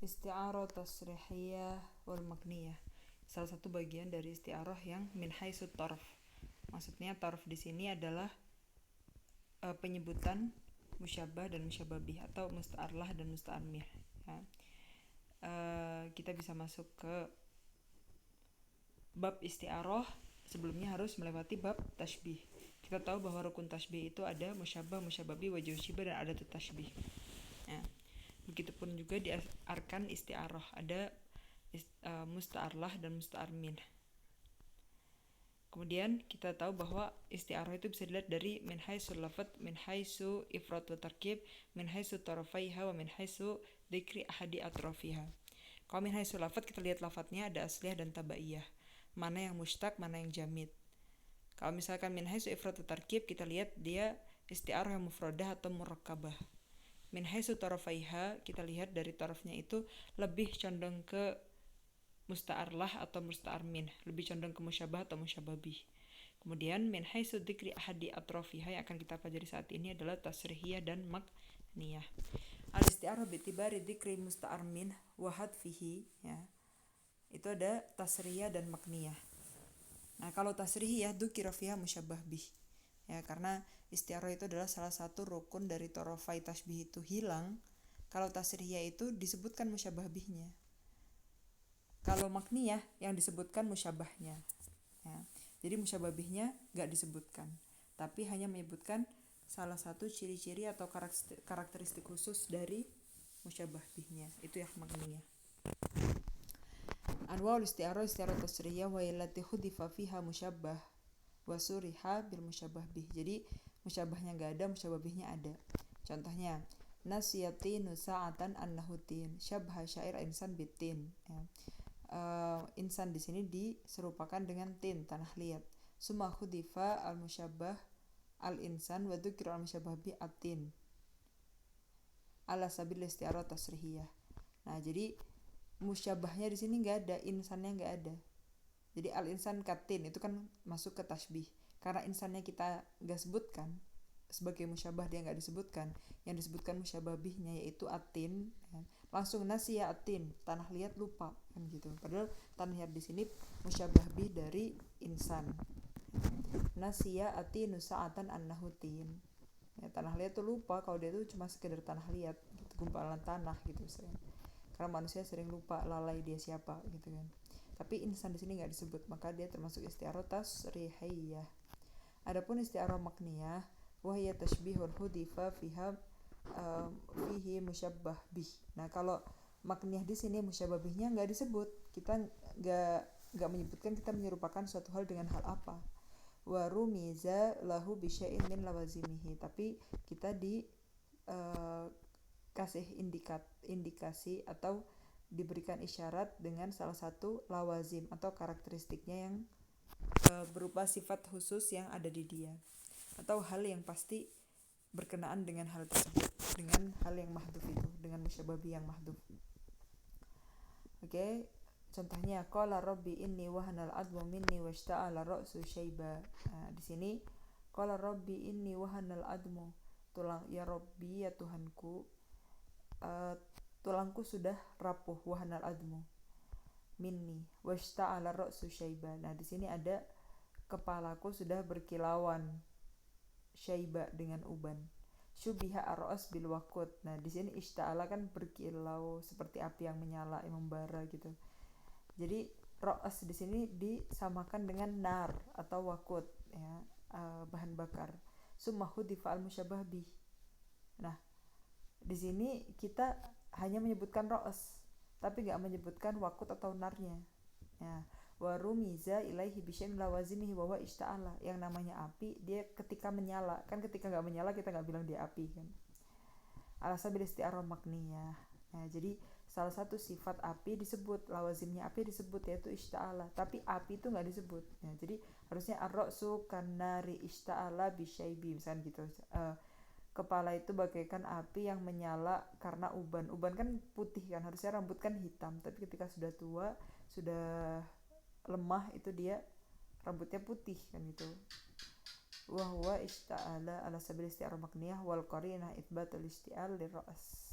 Isti'arah tasrihiyah wal makniyah. Salah satu bagian dari isti'arah yang min haitsu tarf. Maksudnya tarf di sini adalah penyebutan musyabbah dan musyabbabih atau musta'arlah dan musta'armih. Ya. Kita bisa masuk ke bab isti'arah, sebelumnya harus melewati bab tashbih. Kita tahu bahwa rukun tashbih itu ada musyabbah, musyabbabi, wajhu syibah dan adatut tashbih. Ya. Begitupun juga di arkan isti'arah ada musta'arlah dan musta'armin. Kemudian kita tahu bahwa isti'arah itu bisa dilihat dari min haitsu lafadz, min haitsu ifrad wa tarkib, min haitsu tarafaiha wa min haitsu dzikri ahadi atrafiha. Kalau min haitsu lafadz kita lihat lafadznya ada asliyah dan tabaiyah. Mana yang mushtaq, mana yang jamid. Kalau misalkan min haitsu ifrad wa tarkib kita lihat dia isti'arah yang mufradah atau murakkabah. Min haitsu tarafaiha kita lihat dari tarafnya itu lebih condong ke musta'arlah atau musta'armin, lebih condong ke musyabbah atau musyabbabih. Kemudian min haitsu dzikri ahadi atrafiha yang akan kita pelajari saat ini adalah tasrihiyah dan makniyah. Al-isti'arah bi'tibari dzikri musta'armin wa hadfihi, ya. Itu ada tasrihiyah dan makniyah. Nah, kalau tasrihiyah dzukira fiha musyabbah bih. Ya, karena isti'arah itu adalah salah satu rukun dari torofai tasbih itu hilang. Kalau tasrihiyah itu disebutkan musyabbah bihnya. Kalau makniyah yang disebutkan musyabbahnya. Ya. Jadi musyabbah bihnya gak disebutkan, tapi hanya menyebutkan salah satu ciri-ciri atau karakteristik khusus dari musyabbah bihnya. Itu ya makniyah. Anwaul isti'arah tasrihiyah wa allati hudifa fiha musyabbah wa suriha bil musyabbah bih. Jadi musyabbahnya enggak ada, musyabbah bihnya ada. Contohnya nasiyatinu sa'atan annahutin syabha syair insan bitin. Ya. Insan di sini diserupakan dengan tin, tanah liat. Summa hudifa al musyabbah al insan wa dzukira al musyabbah bi atin. Ala sabil isti'arah tasrihiyah. Nah, jadi musyabbahnya di sini enggak ada, insannya enggak ada. Jadi al insan katin itu kan masuk ke tasbih. Karena insannya kita enggak sebutkan sebagai musyabbah, dia enggak disebutkan. Yang disebutkan musyabbah bihnya yaitu atin, ya. Langsung nasiya atin, tanah liat lupa kan gitu. Padahal tanah liat di sini musyabbah bih dari insan. Nasiya atinu sa'atan annahutin. Ya, tanah liat tuh lupa kalau dia tuh cuma sekedar tanah liat, gitu, gumpalan tanah gitu sering. Karena manusia sering lupa, lalai dia siapa gitu kan. Tapi insan di sini enggak disebut, maka dia termasuk isti'arah tasrihiyah. Adapun isti'arah makniyah wa hiya tashbihul hudifa fiha fihi musyabbah bih. Nah, kalau makniyah di sini musyabbah bihnya enggak disebut. Kita enggak menyebutkan, kita menyerupakan suatu hal dengan hal apa. Wa rumiza lahu bi syai'in min lawazimihi. Tapi kita kasih indikasi atau diberikan isyarat dengan salah satu lawazim atau karakteristiknya yang berupa sifat khusus yang ada di dia atau hal yang pasti berkenaan dengan hal tersebut, dengan hal yang mahdhuf itu, dengan musyabbah bih yang mahdhuf. Oke, contohnya qala rabbi inni wahanal admu minni washta'ala ra'su syaiba. Nah, di sini qala rabbi inni wahanal admu, tulang ya rabbi ya Tuhanku, tulangku sudah rapuh, wahanal admu minni washta'ala ra'su syaiba. Nah, di sini ada kepalaku sudah berkilauan, syaiba dengan uban. Syubiha ar-ra's bil waqut. Nah, di sini ishta'ala kan berkilau seperti api yang menyala, yang membara gitu. Jadi ra's di sini disamakan dengan nar atau waqut, ya, bahan bakar. Summa hudifa al-musyabbah bih. Nah, di sini kita hanya menyebutkan ra's, tapi enggak menyebutkan waqut atau narnya. Ya. Wa rumiza ilaihi bisyai'in lawazimihi wa huwa ishta'ala. Yang namanya api dia ketika menyala, kan ketika enggak menyala kita enggak bilang dia api kan. Alasabil isti'arah makniyah. Nah, jadi salah satu sifat api disebut, lawazimnya api disebut yaitu ishta'ala, tapi api itu enggak disebut. Ya, jadi harusnya ar-ra'su kannari ishta'ala bisyaibi misalkan gitu. Kepala itu bagaikan api yang menyala karena uban. Uban kan putih kan, harusnya rambut kan hitam, tapi ketika sudah tua, sudah lemah itu dia rambutnya putih kan gitu. Wa huwa ishta'ala ala sabil isti'arah makniyah wal qarinah itsbatul isti'al lirra's.